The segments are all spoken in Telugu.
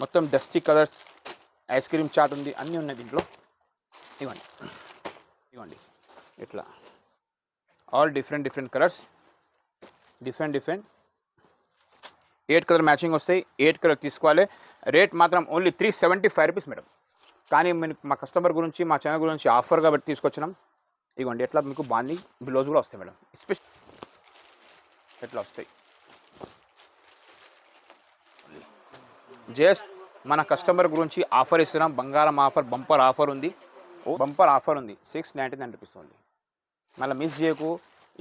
మొత్తం డస్టీ కలర్స్, ఐస్ క్రీమ్ చాట్ ఉంది, అన్నీ ఉన్నాయి దీంట్లో. ఇవ్వండి ఇవ్వండి ఇట్లా all different colours, different 8 colour matching వస్తాయి. 8 కలర్ తీసుకోవాలి. రేట్ మాత్రం ఓన్లీ 375 రూపీస్ మేడం. కానీ మా కస్టమర్ గురించి, మా ఛానల్ గురించి ఆఫర్ కాబట్టి తీసుకొచ్చినాం. ఇవ్వండి ఎట్లా మీకు బాంది బ్లౌజ్ కూడా వస్తాయి మేడం. ఎట్లా వస్తాయి జస్ట్ మన కస్టమర్ గురించి ఆఫర్ ఇస్తున్నాం. బంగారం ఆఫర్, బంపర్ ఆఫర్ ఉంది. 699 రూపీస్ ఓన్లీ. మళ్ళీ మిస్ చేయకు.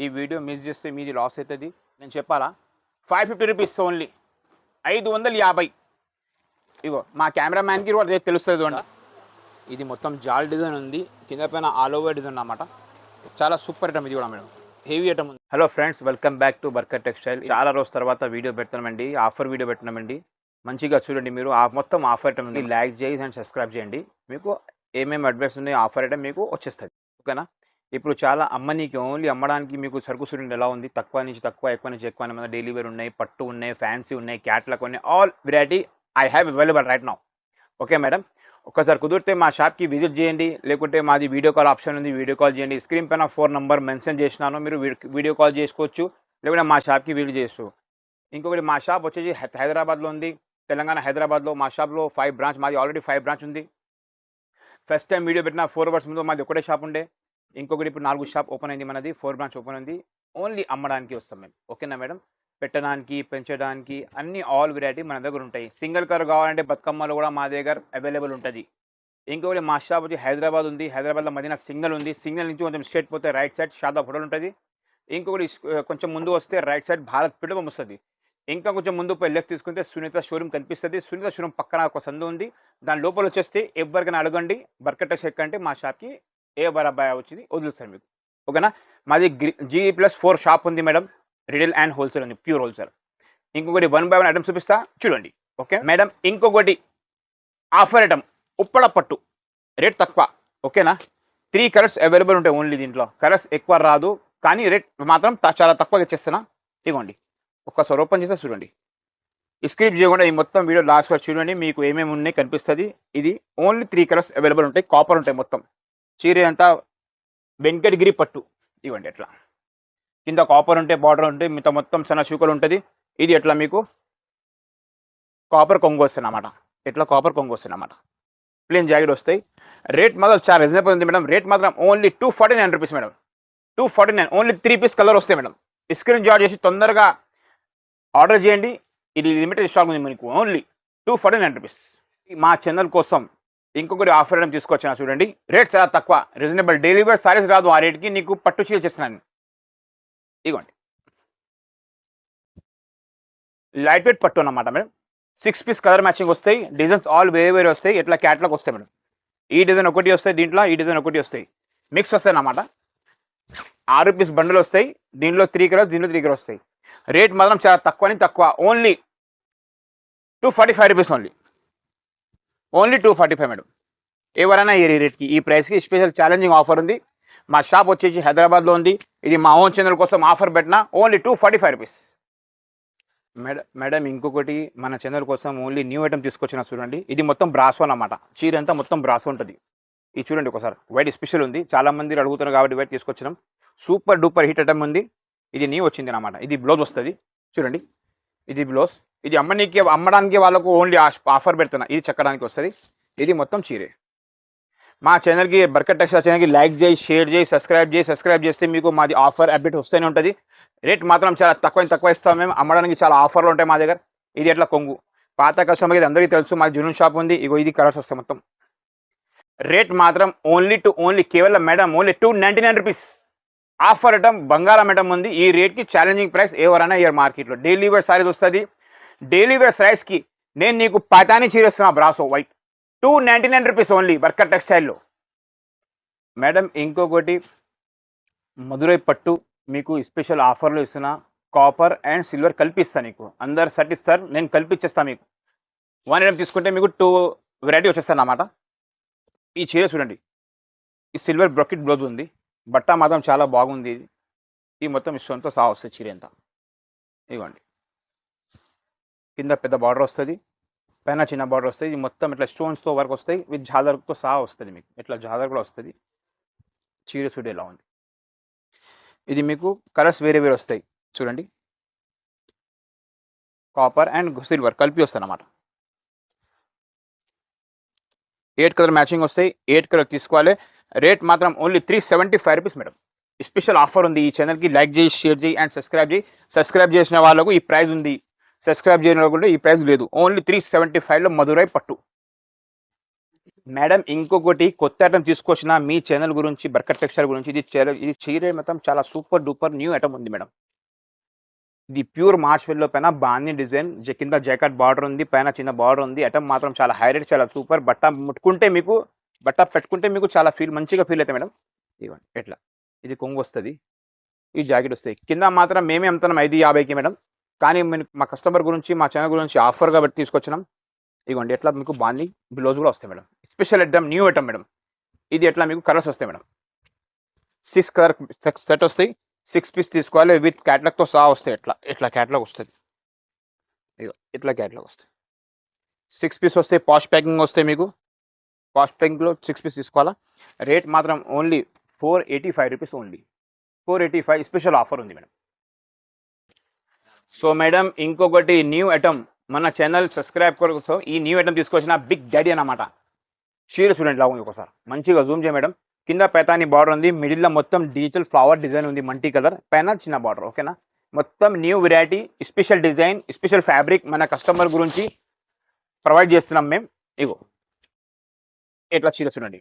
ఈ వీడియో మిస్ చేస్తే మీది లాస్ అవుతుంది. నేను చెప్పాలా? 550 రూపీస్ ఓన్లీ, 550. ఇగో మా కెమెరామ్యాన్కి కూడా తెలుస్తుంది చూడండి. ఇది మొత్తం జాల్ డిజైన్ ఉంది, కింద పైన ఆల్ ఓవర్ డిజైన్ అన్నమాట. చాలా సూపర్ ఐటమ్ ఇది కూడా మేడం, హెవీ ఐటమ్ ఉంది. Hello friends, welcome back to Barkat textile. చాలా రోజు తర్వాత వీడియో పెడుతున్నామండి, ఆఫర్ వీడియో పెట్టినామండి. మంచిగా చూడండి మీరు. మొత్తం ఆఫర్ ఐటమ్ ఉంది. లైక్ చేసి అండ్ సబ్స్క్రైబ్ చేయండి. మీకు ఏమేమి అడ్వర్స్ ఉన్నాయి ఆఫర్ ఐటమ్ మీకు వచ్చేస్తుంది. ఓకేనా? ఇప్పుడు చాలా అమ్మనీకి, ఓన్లీ అమ్మడానికి మీకు సరుకు చూడండి ఎలా ఉంది. తక్కువ నుంచి తక్కువ, ఎక్కువ నుంచి ఎక్కువ మన డైలీ వేర్ ఉన్నాయి, పట్టు ఉన్నాయి, ఫ్యాన్సీ ఉన్నాయి, క్యాట్లాగ్ ఉన్నాయి. All variety I have available right now. Okay madam, ఒక్కసారి కుదిరితే మా షాప్కి విజిట్ చేయండి, లేకుంటే మాది వీడియో కాల్ ఆప్షన్ ఉంది, వీడియో కాల్ చేయండి. స్క్రీన్ పైన 4 నంబర్ మెన్షన్ చేసినాను, మీరు వీడియో కాల్ చేసుకోవచ్చు, లేకుంటే మా షాప్కి విజిట్ చేయొచ్చు. ఇంకొకటి మా షాప్ వచ్చేసి హైదరాబాద్లో ఉంది, తెలంగాణ హైదరాబాద్లో. మా షాప్లో 5 బ్రాంచ్, మాది ఆల్రెడీ 5 బ్రాంచ్ ఉంది. ఫస్ట్ టైం వీడియో పెట్టిన 4 అవర్స్ ముందు మాది ఒకటే షాప్ ఉండే. ఇంకొకటి ఇప్పుడు 4 షాప్ ఓపెన్ అయింది, మనది 4 బ్రాంచ్ ఓపెన్ అయింది. ఓన్లీ అమ్మడానికి వస్తాం మేము. ఓకేనా మేడం? పెట్టడానికి, పెంచడానికి అన్ని ఆల్ వెరైటీ మన దగ్గర ఉంటాయి. సింగిల్ కలర్ కావాలంటే బతుకమ్మలో కూడా మా దగ్గర అవైలబుల్ ఉంటుంది. ఇంకొకటి మా షాప్ వచ్చి హైదరాబాద్ ఉంది, హైదరాబాద్లో మదీనా సింగల్ ఉంది. సింగల్ నుంచి కొంచెం స్ట్రేట్ పోతే రైట్ సైడ్ షాదాబ్ హోటల్ ఉంటుంది. ఇంకొకటి కొంచెం ముందు వస్తే రైట్ సైడ్ భారత్ పెట్రోల్ వస్తుంది. ఇంకా కొంచెం ముందు పోయి లెఫ్ట్ తీసుకుంటే సునీత షోరూమ్ కనిపిస్తుంది. సునీత షోరూమ్ పక్కన ఒక సందు ఉంది, దాని లోపల వచ్చేస్తే ఎవరికైనా అడగండి బర్కత్ టెక్స్టైల్ అంటే మా షాప్కి ఏ బరాబాయ్ వచ్చింది వదులుతారు మీకు. ఓకేనా? మాది G+4 షాప్ ఉంది మేడం, రిటైల్ అండ్ హోల్సేల్ ఉంది, ప్యూర్ హోల్సేల్. ఇంకొకటి 1 by 1 ఐటమ్ చూపిస్తా చూడండి. ఓకే మేడం, ఇంకొకటి ఆఫర్ ఐటమ్ ఉప్పడ పట్టు, రేట్ తక్కువ. ఓకేనా? 3 కలర్స్ అవైలబుల్ ఉంటాయి ఓన్లీ. దీంట్లో కలర్స్ ఎక్కువ రాదు, కానీ రేట్ మాత్రం చాలా తక్కువగా ఇచ్చేస్తున్నా. ఇవ్వండి, ఒక్కసారి ఓపెన్ చేస్తే చూడండి. స్క్రిప్ట్ చేయకుండా ఈ మొత్తం వీడియో లాస్ట్ వరకు చూడండి, మీకు ఏమేమి ఉన్నాయి కనిపిస్తుంది. ఇది ఓన్లీ 3 కలర్స్ అవైలబుల్ ఉంటాయి, కాపర్ ఉంటాయి మొత్తం. చీర అంతా వెంకటగిరి పట్టు. ఇవ్వండి ఎట్లా కింద కాపర్ ఉంటే బార్డర్ ఉంటే మిగతా మొత్తం సన్న షూకలు ఉంటుంది. ఇది ఎట్లా మీకు కాపర్ కొంగు వస్తుంది అన్నమాట. ఎట్లా కాపర్ కొంగు వస్తుంది అన్నమాట. ప్లేన్ జాకెట్ వస్తాయి. రేట్ మాత్రం చాలా రీజనబుల్ ఉంది మేడం. రేట్ మాత్రం only 249 rupees madam. 249, only 3 piece colour వస్తాయి మేడం. స్క్రీన్ షాట్ చేసి తొందరగా ఆర్డర్ చేయండి. ఇది లిమిటెడ్ స్టాక్ ఉంది మీకు. Only 249 rupees. మా ఛానల్ కోసం ఇంకొకటి ఆఫర్ ఐటమ్ తీసుకొచ్చిన చూడండి. రేట్ చాలా తక్కువ, రీజనబుల్. డైలీ వేర్ సారీస్ రాదు ఆ రేట్కి, నీకు పట్టు చీర చేస్తున్నాను. ఇవ్వండి, లైట్ వెయిట్ పట్టు అన్నమాట మేడం. 6 పీస్ కలర్ మ్యాచింగ్ వస్తాయి. డిజైన్స్ ఆల్ వేరే వస్తాయి. ఎట్లా క్యాట్లాగ్ వస్తాయి మేడం. ఈ డిజైన్ ఒకటి వస్తాయి, దీంట్లో ఈ డిజైన్ ఒకటి వస్తాయి, మిక్స్ వస్తాయి అన్నమాట. 6 పీస్ బండిల్ వస్తాయి. దీంట్లో 3 కలర్స్, దీంట్లో 3 కలర్స్ వస్తాయి. రేట్ మాత్రం చాలా తక్కువని తక్కువ, only 245 rupees only. Only 245 madam. ఎవరైనా ఈ రేట్కి, ఈ ప్రైస్కి స్పెషల్ ఛాలెంజింగ్ ఆఫర్ ఉంది. మా షాప్ వచ్చేసి హైదరాబాద్లో ఉంది. ఇది మా ఓన్ ఛానల్ కోసం ఆఫర్ పెట్టిన ఓన్లీ 245 రూపీస్ మేడం. ఇంకొకటి మన ఛానల్ కోసం ఓన్లీ న్యూ ఐటమ్ తీసుకొచ్చిన చూడండి. ఇది మొత్తం బ్రాసో అన్నమాట. చీర అంతా మొత్తం బ్రాసో ఉంటుంది. ఇది చూడండి ఒకసారి. వైట్ స్పెషల్ ఉంది, చాలా మంది అడుగుతున్నారు కాబట్టి వైట్ తీసుకొచ్చినాం. సూపర్ డూపర్ హిట్ ఐటమ్ ఉంది. ఇది న్యూ వచ్చింది అన్నమాట. ఇది బ్లౌజ్ వస్తుంది చూడండి. ఇది బ్లౌజ్. ఇది అమ్మడానికి వాళ్ళకు ఓన్లీ ఆఫర్ పెడుతున్నా. ఇది చెక్కడానికి వస్తుంది. ఇది మొత్తం చీరే. మా ఛానల్కి బర్కత్ టెక్స్టైల్ ఛానల్కి లైక్ చేయి, షేర్ చేయి, సబ్స్క్రైబ్ చేస్తే మీకు మాది ఆఫర్ అప్డేట్ వస్తూనే ఉంటుంది. రేట్ మాత్రం చాలా తక్కువ ఇస్తాం మేము. అమ్మడానికి చాలా ఆఫర్లు ఉంటాయి మా దగ్గర. ఇది ఎట్లా కొంగు, పాత కస్టమర్కి ఇది అందరికీ తెలుసు. మాది జూనియర్ షాప్ ఉంది. ఇగో ఇది కలర్స్ వస్తాయి మొత్తం. రేట్ మాత్రం ఓన్లీ కేవలం madam only 299 rupees. Offer item, బంగారం ఐటమ్ ఉంది. ఈ రేట్కి ఛాలెంజింగ్ ప్రైస్ ఎవరైనా ఇయర్ మార్కెట్లో. డైలీ వేర్ సారీస్ వస్తుంది. డైలీ వేర్ సారీస్కి నేను నీకు పతాని చీరేస్తున్నా బ్రాసో వైట్. 299 రూపీస్ ఓన్లీ బర్కత్ టెక్స్టైల్లో మేడం. ఇంకొకటి మధురై పట్టు మీకు స్పెషల్ ఆఫర్లో ఇస్తున్నా. కాపర్ అండ్ సిల్వర్ కల్పిస్తాను నీకు. అందరు సెట్ ఇస్తారు, నేను కల్పించేస్తాను మీకు. 1 ఐటమ్ తీసుకుంటే మీకు 2 వెరైటీ వచ్చేస్తాను అన్నమాట. ఈ చీర చూడండి. ఈ సిల్వర్ బ్రొకెట్ బ్లౌజ్ ఉంది. బట్ట మాత్రం చాలా బాగుంది. ఇది ఈ మొత్తం ఇష్టంతో సహా వస్తుంది చీర అంతా. ఇవ్వండి, కింద పెద్ద బార్డర్ వస్తుంది. పైన చిన్న బార్డర్ వస్తాయి. ఇది మొత్తం ఇట్లా స్టోన్స్తో వర్క్ వస్తాయి, విత్ జాదర్తో సహా వస్తుంది మీకు. ఇట్లా జాదర్ కూడా వస్తుంది. చీర చూడు ఎలా ఉంది. ఇది మీకు కలర్స్ వేరే వేరే వస్తాయి చూడండి. కాపర్ అండ్ సిల్వర్ కలిపి వస్తాయి అన్నమాట. 8 కలర్ మ్యాచింగ్ వస్తాయి. 8 కలర్ తీసుకోవాలి. రేట్ మాత్రం only 375 rupees madam. Special offer ఉంది. ఈ ఛానల్కి లైక్ చేయి, షేర్ చేయి అండ్ సబ్స్క్రైబ్ చేయి. సబ్స్క్రైబ్ చేసిన వాళ్ళకు ఈ ప్రైజ్ ఉంది. సబ్స్క్రైబ్ చేయని వాళ్ళకు ఈ ప్రైజ్ లేదు. ఓన్లీ 375లో మధురై పట్టు. మేడం ఇంకొకటి కొత్త ఐటమ్ తీసుకొచ్చిన మీ ఛానల్ గురించి, బర్కత్ టెక్స్టైల్ గురించి. ఇది చీర మొత్తం చాలా సూపర్ డూపర్ న్యూ ఐటమ్ ఉంది మేడం. ఇది ప్యూర్ మార్చ్వెల్లో పైన బాందీ డిజైన్, కింద జాకెట్ బార్డర్ ఉంది, పైన చిన్న బార్డర్ ఉంది. ఐటమ్ మాత్రం చాలా హైలైట్, చాలా సూపర్. బట్ట ముట్టుకుంటే మీకు, బట్ట పెట్టుకుంటే మీకు చాలా మంచిగా ఫీల్ అవుతాయి మేడం. ఇవ్వండి ఎట్లా, ఇది కొంగు వస్తుంది, ఈ జాకెట్ వస్తాయి. కింద మాత్రం మేమే అమ్ముతున్నాం 550కి మేడం. కానీ మా కస్టమర్ గురించి, మా ఛానల్ గురించి ఆఫర్గా పెట్టి తీసుకొచ్చినాం. ఇవ్వండి ఎట్లా మీకు బాందీ బ్లౌజ్ కూడా వస్తాయి madam. Special item, new item madam. ఇది ఎట్లా మీకు కలర్స్ వస్తాయి మేడం. 6 కలర్ సెట్ వస్తాయి. 6 పీస్ తీసుకోవాలి, విత్ క్యాటలాగ్తో సహా వస్తాయి. ఇట్లా క్యాటలాగ్ వస్తుంది. ఇట్లా క్యాటలాగ్ వస్తాయి. 6 పీస్ వస్తాయి. పాష్ ప్యాకింగ్ వస్తాయి మీకు. పాష్ ప్యాకింగ్లో 6 పీస్ తీసుకోవాలా. రేట్ మాత్రం only 485 rupees. Only 485 special offer ఉంది మేడం. సో మేడం ఇంకొకటి న్యూ ఐటమ్ మన ఛానల్ సబ్స్క్రైబ్ కోసం ఈ న్యూ ఐటమ్ తీసుకొచ్చిన బిగ్ డాడీ అన్నమాట. చీర చూడండి ఇలా ఉంది. ఒకసారి మంచిగా జూమ్ చేయ మేడం. కింద పైతాని బార్డర్ ఉంది, మిడిల్లో మొత్తం డిజిటల్ ఫ్లవర్ డిజైన్ ఉంది, మల్టీ కలర్, పైన చిన్న బార్డర్. ఓకేనా, మొత్తం new variety, special design, special fabric మన కస్టమర్ గురించి ప్రొవైడ్ చేస్తున్నాం మేము. ఇగో ఇట్లా చీర చూడండి.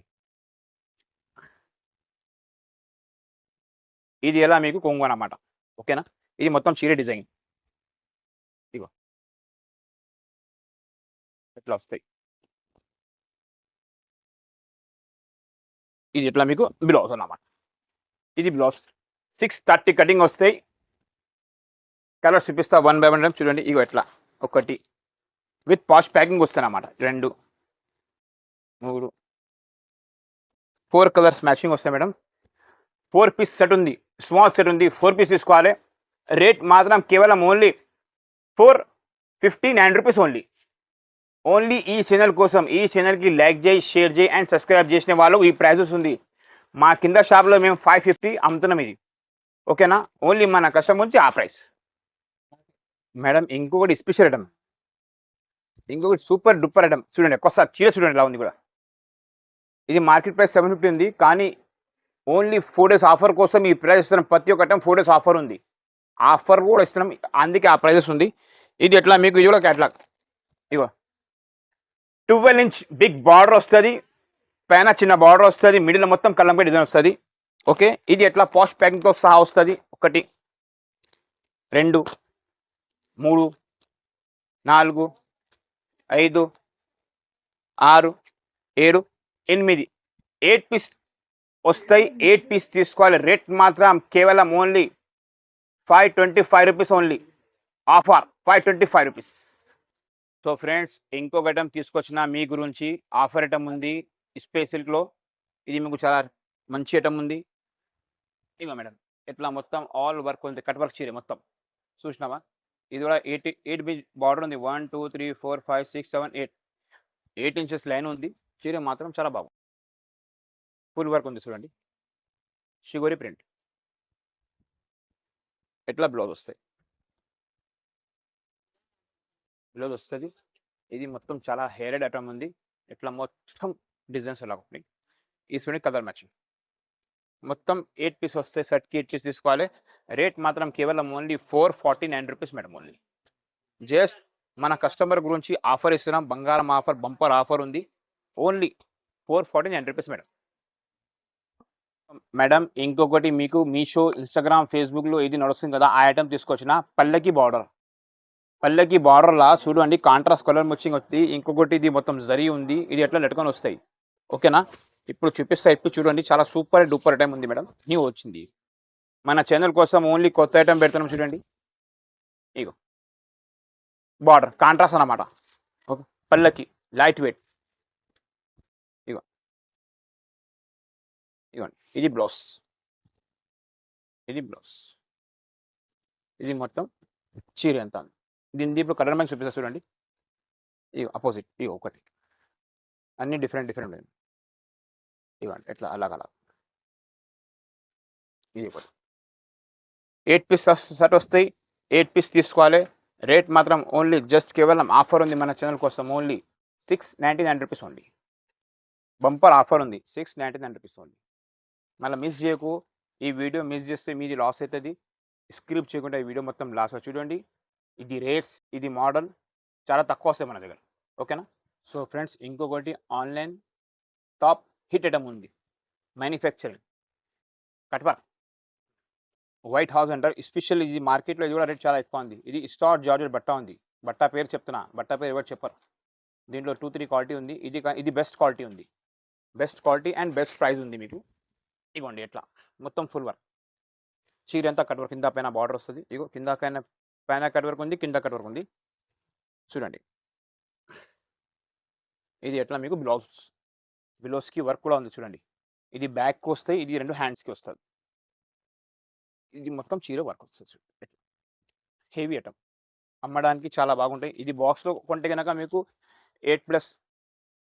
ఇది ఎలా మీకు కొంగు అన్నమాట. ఓకేనా, ఇది మొత్తం చీర డిజైన్. ఇగో ఇట్లా వస్తాయి. ఇది ఇట్లా మీకు బ్లౌజ్ అన్నమాట. ఇది బ్లౌజ్ 630 కటింగ్ వస్తాయి. కలర్స్ చూపిస్తా 1 by 1 చూడండి. ఇగో ఎట్లా ఒకటి విత్ పాష్ ప్యాకింగ్ వస్తాయి అన్నమాట. 2 3 4 కలర్స్ మ్యాచింగ్ వస్తాయి మేడం. 4 పీస్ సెట్ ఉంది, స్మాల్ సెట్ ఉంది. 4 పీస్ తీసుకోవాలి. రేట్ మాత్రం కేవలం ఓన్లీ 459 రూపీస్. ఓన్లీ ఈ ఛానల్ కోసం, ఈ ఛానల్కి లైక్ చేయి, షేర్ చేయి అండ్ సబ్స్క్రైబ్ చేసిన వాళ్ళు ఈ ప్రైజెస్ ఉంది. మా కింద షాప్లో మేము 550 అమ్ముతున్నాం ఇది. ఓకేనా, ఓన్లీ మన కస్టమర్ నుంచి ఆ ప్రైస్ మేడం. ఇంకొకటి స్పెషల్ ఐటమ్, ఇంకొకటి సూపర్ డూపర్ ఐటమ్ చూడండి. ఒక్కసారి చీర చూడండి ఎలా ఉంది కూడా. ఇది మార్కెట్ ప్రైస్ 750 ఉంది, కానీ ఓన్లీ 4 days ఆఫర్ కోసం ఈ ప్రైస్ ఇస్తున్నాం. ప్రతి ఒక్క ఐటమ్ 4 days ఆఫర్ ఉంది. ఆఫర్ కూడా ఇస్తున్నాం, అందుకే ఆ ప్రైజెస్ ఉంది. ఇది ఎట్లా మీకు, ఇది కూడా క్యాటలాగ్. ఇగో 12 inch బిగ్ బార్డర్ వస్తుంది, పైన చిన్న బార్డర్ వస్తుంది, మిడిల్ మొత్తం కలంకారీ డిజైన్ వస్తుంది. ఓకే, ఇది ఎట్లా పాష్ ప్యాకింగ్తో సహా వస్తుంది. 1 2 3 4 5 6 7 8 8 పీస్ వస్తాయి. 8 పీస్ తీసుకోవాలి. రేట్ మాత్రం కేవలం only 525 rupees. Only offer 525 rupees. So friends ఇంకొక ఐటమ్ తీసుకొచ్చిన మీ గురించి. ఆఫర్ ఐటమ్ ఉంది స్పెషల్లో. ఇది మీకు చాలా మంచి ఐటమ్ ఉంది. ఇగో మేడం ఇట్లా మొత్తం ఆల్ వర్క్ ఉంది, కట్ వర్క్ చీర మొత్తం చూసినావా. ఇది కూడా 8 బి బార్డర్ ఉంది. 1 2 3 4 5 6 7 8 inches లైన్ ఉంది. చీర మాత్రం చాలా బాగుంది. ఫుల్ వర్క్ ఉంది చూడండి. షిగోరి ప్రింట్. ఎట్లా బ్లౌజ్ వస్తాయి, బ్లౌజ్ వస్తుంది. ఇది మొత్తం చాలా హెయిరెడ్ ఐటమ్ ఉంది. ఇట్లా మొత్తం డిజైన్స్ ఎలా ఉన్నాయి. ఈ చూడండి కలర్ మ్యాచింగ్. మొత్తం 8 పీస్ వస్తాయి. సెట్కి 8 పీస్ తీసుకోవాలి. రేట్ మాత్రం కేవలం only 449 rupees madam. Only just మన కస్టమర్ గురించి ఆఫర్ ఇస్తున్నాం. బంగారం ఆఫర్, బంపర్ ఆఫర్ ఉంది. Only 449 rupees madam. మేడం ఇంకొకటి మీకు మీషో, ఇన్స్టాగ్రామ్, ఫేస్బుక్లో ఇది నడుస్తుంది కదా, ఆ ఐటమ్ తీసుకొచ్చిన పల్లకి బార్డర్. పల్లకి బార్డర్లా చూడండి కాంట్రాస్ట్ కలర్ మ్యాచింగ్ వస్తుంది. ఇంకొకటి ఇది మొత్తం జరీ ఉంది. ఇది ఎట్లా లెట్టుకొని వస్తాయి. ఓకేనా, ఇప్పుడు చూపిస్తా. ఇప్పుడు చూడండి చాలా సూపర్ డూపర్ ఐటమ్ ఉంది మేడం. న్యూ వచ్చింది మన ఛానల్ కోసం. ఓన్లీ కొత్త ఐటమ్ పెడుతున్నాం చూడండి. ఇగో బార్డర్ కాంట్రాస్ట్ అన్నమాట. ఓకే, పల్లకి లైట్ వెయిట్. ఇగో ఇగోండి ఇది బ్లౌజ్. ఇది బ్లౌజ్. ఇది మొత్తం చీర ఎంత. దీని ఇప్పుడు కలర్ మ్యాచింగ్ చూపిస్తా చూడండి. ఇగో అపోజిట్ ఇగో ఒకటి అన్ని డిఫరెంట్ ఇవ్వండి ఎట్లా అలాగ ఇది ఒకటి 8 పీస్ సెట్ వస్తాయి. 8 పీస్ తీసుకోవాలి. రేట్ మాత్రం ఓన్లీ జస్ట్ కేవలం ఆఫర్ ఉంది మన ఛానల్ కోసం only 699 rupees only. Bumper offer ఉంది 699 రూపీస్ ఓన్లీ. మళ్ళీ మిస్ చేయకు. ఈ వీడియో మిస్ చేస్తే మీది లాస్ అవుతుంది. స్క్రిప్ట్ చేయకుండా ఈ వీడియో మొత్తం లాస్ చూడండి. ఇది రేట్స్, ఇది మోడల్ చాలా తక్కువ వస్తాయి మన దగ్గర. ఓకేనా? సో ఫ్రెండ్స్, ఇంకొకటి ఆన్లైన్ టాప్ హిట్ ఐటమ్ ఉంది, మ్యానుఫ్యాక్చరింగ్ కట్వర్ వైట్ హౌస్ అంటారు. ఎస్పెషల్ ఇది మార్కెట్లో ఇది కూడా రేట్ చాలా ఎక్కువ ఉంది. ఇది స్టార్ జార్జెట్ బట్ట ఉంది. బట్ట పేరు చెప్తున్నా, బట్ట పేరు ఎవరు చెప్పరు. దీంట్లో 2-3 క్వాలిటీ ఉంది. ఇది బెస్ట్ క్వాలిటీ ఉంది. Best quality and best price ఉంది మీకు. ఇగోండి ఎట్లా మొత్తం ఫుల్ వర్క్. చీర అంతా కట్ వర్క్, కింద పైన బార్డర్ వస్తుంది. ఇగో కింద పైన కట్ వర్క్ ఉంది, కింద కట్ వర్క్ ఉంది. చూడండి ఇది ఎట్లా మీకు బ్లౌజ్కి వర్క్ కూడా ఉంది. చూడండి ఇది బ్యాక్కి వస్తాయి, ఇది 2 హ్యాండ్స్కి వస్తుంది. ఇది మొత్తం చీర వర్క్ వస్తుంది. హెవీ ఐటమ్, అమ్మడానికి చాలా బాగుంటాయి. ఇది బాక్స్లో కొంటే కనుక మీకు 8+,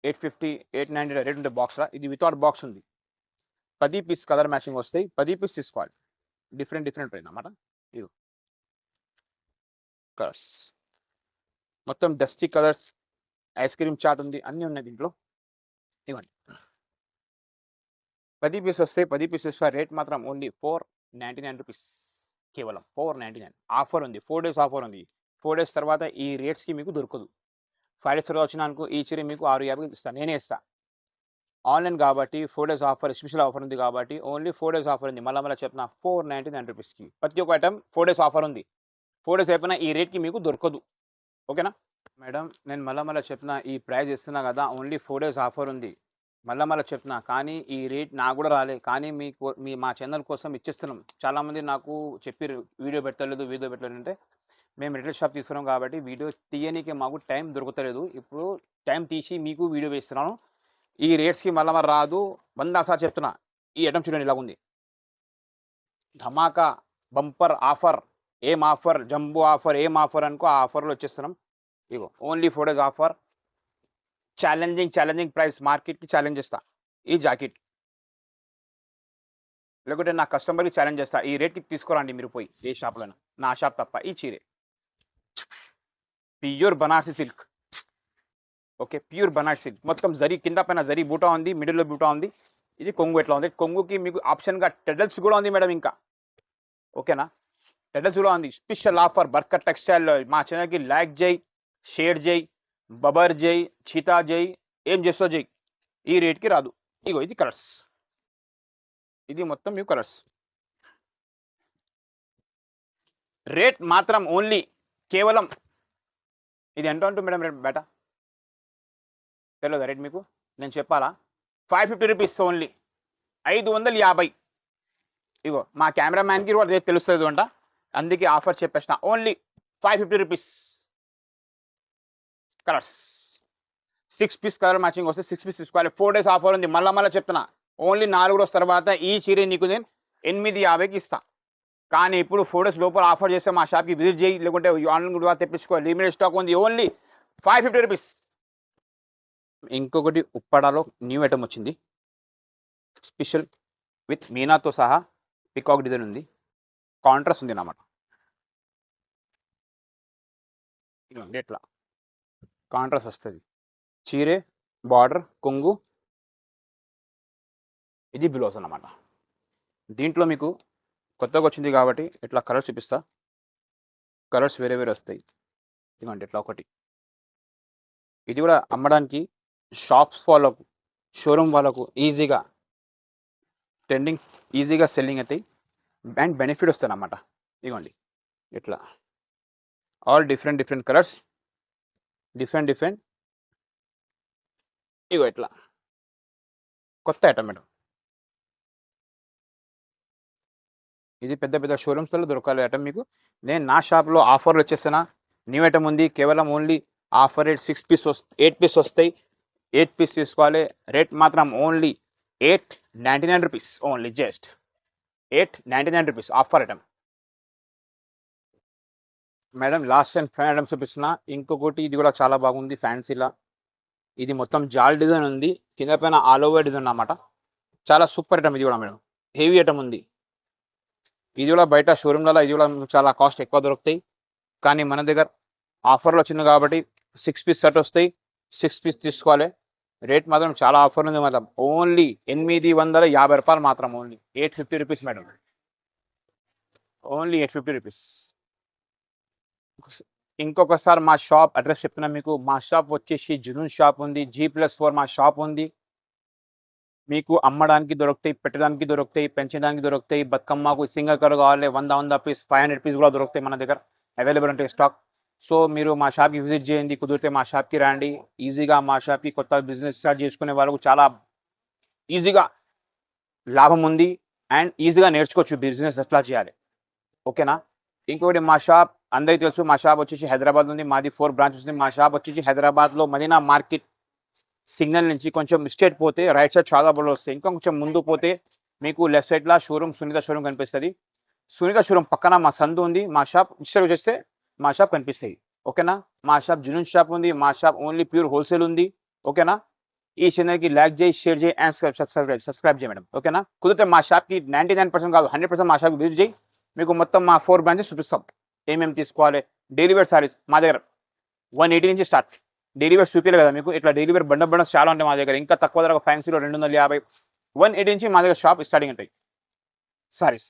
850, 890 రేట్ ఉంటే బాక్స్లో. ఇది వితౌట్ బాక్స్ ఉంది. 10 పీస్ కలర్ మ్యాచింగ్ వస్తాయి. 10 పీస్ తీసుకోవాలి. డిఫరెంట్ ప్రైస్ అన్నమాట. ఇది కలర్స్ మొత్తం డస్టీ కలర్స్, ఐస్ క్రీమ్ చాట్ ఉంది, అన్నీ ఉన్నాయి దీంట్లో. ఇవ్వండి 10 పీస్ వస్తాయి. 10 పీస్ వస్తే రేట్ మాత్రం ఓన్లీ 499 రూపీస్. కేవలం 499. ఆఫర్ ఉంది, 4 డేస్ ఆఫర్ ఉంది. 4 డేస్ తర్వాత ఈ రేట్స్కి మీకు దొరకదు. 5 డేస్ తర్వాత వచ్చినానుకో ఈ చీర మీకు 650 ఇస్తాను, నేనే ఇస్తాను. ఆన్లైన్ కాబట్టి 4 డేస్ ఆఫర్, స్పెషల్ ఆఫర్ ఉంది కాబట్టి ఓన్లీ 4 డేస్ ఆఫర్ ఉంది. మళ్ళీ చెప్తున్నా 499 రూపీస్కి ప్రతి ఒక్క ఐటమ్ 4 డేస్ ఆఫర్ ఉంది. 4 డేస్ అయిపోయినా ఈ రేట్కి మీకు దొరకదు. ఓకేనా మేడం? నేను మళ్ళీ చెప్తున్నా, ఈ ప్రైస్ ఇస్తున్నా కదా, ఓన్లీ 4 డేస్ ఆఫర్ ఉంది. మళ్ళీ చెప్తున్నా, కానీ ఈ రేట్ నాకు కూడా రాలే, కానీ మా ఛానల్ కోసం ఇచ్చేస్తున్నాం. చాలామంది నాకు చెప్పారు వీడియో పెట్టలేదు అంటే, మేము రిటైల్ షాప్ తీసుకున్నాం కాబట్టి వీడియో తీయనీకి మాకు టైం దొరకలేదు. ఇప్పుడు టైం తీసి మీకు వీడియో వేస్తున్నాను. ఈ రేట్స్కి మళ్ళీ రాదు. 100 సార్లు చెప్తున్నా. ఈ ఐటమ్ చూడండి ఇలా ఉంది. ధమాకా బంపర్ ఆఫర్. ఏం ఆఫర్? Jumbo offer. ఏం ఆఫర్ అనుకో, ఆ ఆఫర్లో వచ్చేస్తున్నాం. ఇగో only 4 days offer. Challenging price, మార్కెట్కి ఛాలెంజ్ చేస్తా. ఈ జాకెట్ లేకుంటే నా కస్టమర్కి ఛాలెంజ్ చేస్తా. ఈ రేట్కి తీసుకురండి మీరు పోయి ఏ షాప్లోనా, నా షాప్ తప్ప. ఈ చీరే pure Banarasi silk. Okay, pure Banarasi silk. మొత్తం జరీ, కింద పైన జరీ బూటా ఉంది, మిడిల్లో బూటా ఉంది. ఇది కొంగు ఎట్లా ఉంది? కొంగుకి మీకు ఆప్షన్గా టెడల్స్ కూడా ఉంది మేడం. ఇంకా ఓకేనా? టెడల్స్ కూడా ఉంది. Special offer Barkat textile. మా ఛానల్కి లైక్ చేయి, షేర్ చేయి, బబర్ చేయి, చీతా చేయి, ఏం చేస్తో చేయి. ఈ రేట్కి రాదు. ఇగో ఇది కలర్స్. ఇది మొత్తం మీకు కలర్స్. రేట్ మాత్రం ఓన్లీ కేవలం ఇది ఎంత ఉంటుంది మేడం రేట్ బయట? తెలియదా రేట్ మీకు? నేను చెప్పాలా? 550 రూపీస్ ఓన్లీ. 550. ఇగో మా కెమెరామ్యాన్కి కూడా రేట్ తెలుస్తుంది అంట, అందుకే ఆఫర్ చెప్పేసిన. Only 550 rupees. Colours 6 piece colour matching వస్తే 6 పీస్ తీసుకోవాలి. 4 డేస్ ఆఫర్ ఉంది. మళ్ళీ చెప్తున్నా, ఓన్లీ 4 రోజుల తర్వాత ఈ చీర నీకు నేను 850కి ఇస్తా. కానీ ఇప్పుడు 4 డేస్ లోపల ఆఫర్ చేస్తే మా షాప్కి విజిట్ చేయి, లేకుంటే ఆన్లైన్ కూడా తెప్పించుకో. లిమిటెడ్ స్టాక్ ఉంది. Only 550 rupees. ఇంకొకటి ఉప్పడాలో న్యూ ఐటమ్ వచ్చింది. స్పెషల్ విత్ మీనాతో సహా పికాక్ డిజైన్ ఉంది. కాంట్రాస్ట్ ఉంది అన్నమాట. ఇవ్వండి ఎట్లా కాంట్రాస్ట్ వస్తుంది. చీరే, బార్డర్, కొంగు, ఇది బ్లౌజ్ అన్నమాట. దీంట్లో మీకు కొత్తగా వచ్చింది కాబట్టి ఇట్లా కలర్స్ చూపిస్తా. కలర్స్ వేరే వస్తాయి. ఇదిగోండి ఇట్లా ఒకటి. ఇది కూడా అమ్మడానికి షాప్స్ వాళ్ళకు, షోరూమ్ వాళ్ళకు ఈజీగా ట్రెండింగ్, ఈజీగా సెల్లింగ్ అవుతాయి అండ్ బెనిఫిట్ వస్తాయి అన్నమాట. ఇదిగోండి ఇట్లా ఆల్ డిఫరెంట్ కలర్స్, డిఫరెంట్. ఇగో ఇట్లా కొత్త ఐటమ్ మేడం. ఇది పెద్ద షోరూమ్స్లో దొరకాలి ఐటమ్ మీకు. నేను నా షాప్లో ఆఫర్లు వచ్చేస్తున్నా. న్యూ ఐటమ్ ఉంది. కేవలం only offer rate 6 piece 8 piece వస్తాయి. 8 పీస్ తీసుకోవాలి. రేట్ మాత్రం only 899 rupees. Only just 899 rupees offer item. Madam last time fan items చూపిస్తున్నా. ఇంకొకటి ఇది కూడా చాలా బాగుంది ఫ్యాన్సీలా. ఇది మొత్తం జాల్ డిజైన్ ఉంది. కింద పైన ఆల్ ఓవర్ డిజైన్ అన్నమాట. చాలా సూపర్ ఐటమ్ ఇది కూడా మేడం. హెవీ ఐటమ్ ఉంది. ఇది కూడా బయట షోరూమ్లలో ఇది కూడా చాలా కాస్ట్ ఎక్కువ దొరుకుతాయి. కానీ మన దగ్గర ఆఫర్లో వచ్చింది కాబట్టి 6 పీస్ సెట్ వస్తాయి. 6 పీస్ తీసుకోవాలి. రేట్ మాత్రం చాలా ఆఫర్ ఉంది మేడం. ఓన్లీ రూ. 850 మాత్రం. Only 850 rupees madam. Only 850 rupees. ఇంకొకసారి మా షాప్ అడ్రస్ చెప్తున్నా మీకు. మా షాప్ వచ్చేసి జునూన్ షాప్ ఉంది. G+4 మా షాప్ ఉంది. మీకు అమ్మడానికి దొరుకుతాయి, పెట్టడానికి దొరుకుతాయి, పెంచడానికి దొరుకుతాయి. బతుకమ్మకు సింగిల్ కలర్ కావాలి 100 పీస్, 500 పీస్ కూడా దొరుకుతాయి మన దగ్గర. అవైలబుల్ ఉంటాయి స్టాక్. సో మీరు మా షాప్కి విజిట్ చేయండి. కుదిరితే మా షాప్కి రండి. ఈజీగా మా షాప్కి కొత్త బిజినెస్ స్టార్ట్ చేసుకునే వాళ్ళకు చాలా ఈజీగా లాభం ఉంది. అండ్ ఈజీగా నేర్చుకోవచ్చు బిజినెస్ ఎట్లా చేయాలి. ఓకేనా. ఇంకొకటి మా షాప్ అందరికీ తెలుసు. మా షాప్ వచ్చేసి హైదరాబాద్ ఉంది. మాది 4 బ్రాంచెస్ ఉంది. మా షాప్ వచ్చేసి హైదరాబాద్లో మదీనా మార్కెట్ సిగ్నల్ నుంచి కొంచెం స్ట్రేట్ పోతే రైట్ సైడ్ చాలా బోర్డులు వస్తాయి. ఇంకా కొంచెం ముందు పోతే మీకు లెఫ్ట్ సైడ్లో షోరూమ్ సునీత షోరూమ్ కనిపిస్తుంది. సునీత షోరూమ్ పక్కన మా సందు ఉంది. మా షాప్ ఇస్టర్ వచ్చేస్తే మా షాప్ కనిపిస్తాయి. ఓకేనా. మా షాప్ జునూన్ షాప్ ఉంది. మా షాప్ ఓన్లీ ప్యూర్ హోల్సేల్ ఉంది. ఓకేనా. ఈ ఛానల్కి లైక్ చేయి, షేర్ చేయి అండ్ సబ్స్క్రైబ్ చేయి మేడం. ఓకేనా. కుదిరితే మా షాప్కి 99% కాదు 100% మా షాప్కి విజిట్ చేయి. మీకు మొత్తం మా 4 బ్రాంచెస్ చూపిస్తాం. ఏమేమి తీసుకోవాలి. డైలీ వేర్ సారీస్ మా దగ్గర 180 నుంచి స్టార్ట్. డైలీ వేర్ చూపించాలి కదా మీకు. ఇట్లా డైలీ వేర్ బండ చాలా ఉంటాయి మా దగ్గర. ఇంకా తక్కువ ధర ఫ్యాన్సీలో 250, 180 నుంచి మా దగ్గర షాప్ స్టార్టింగ్ ఉంటాయి సారీస్.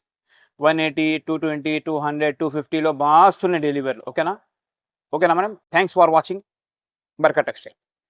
180, 220, 200, 250లో బాగా వస్తున్నాయి డైలీ వేర్లు. ఓకేనా. ఓకేనా madam. Thanks for watching Barkat textile.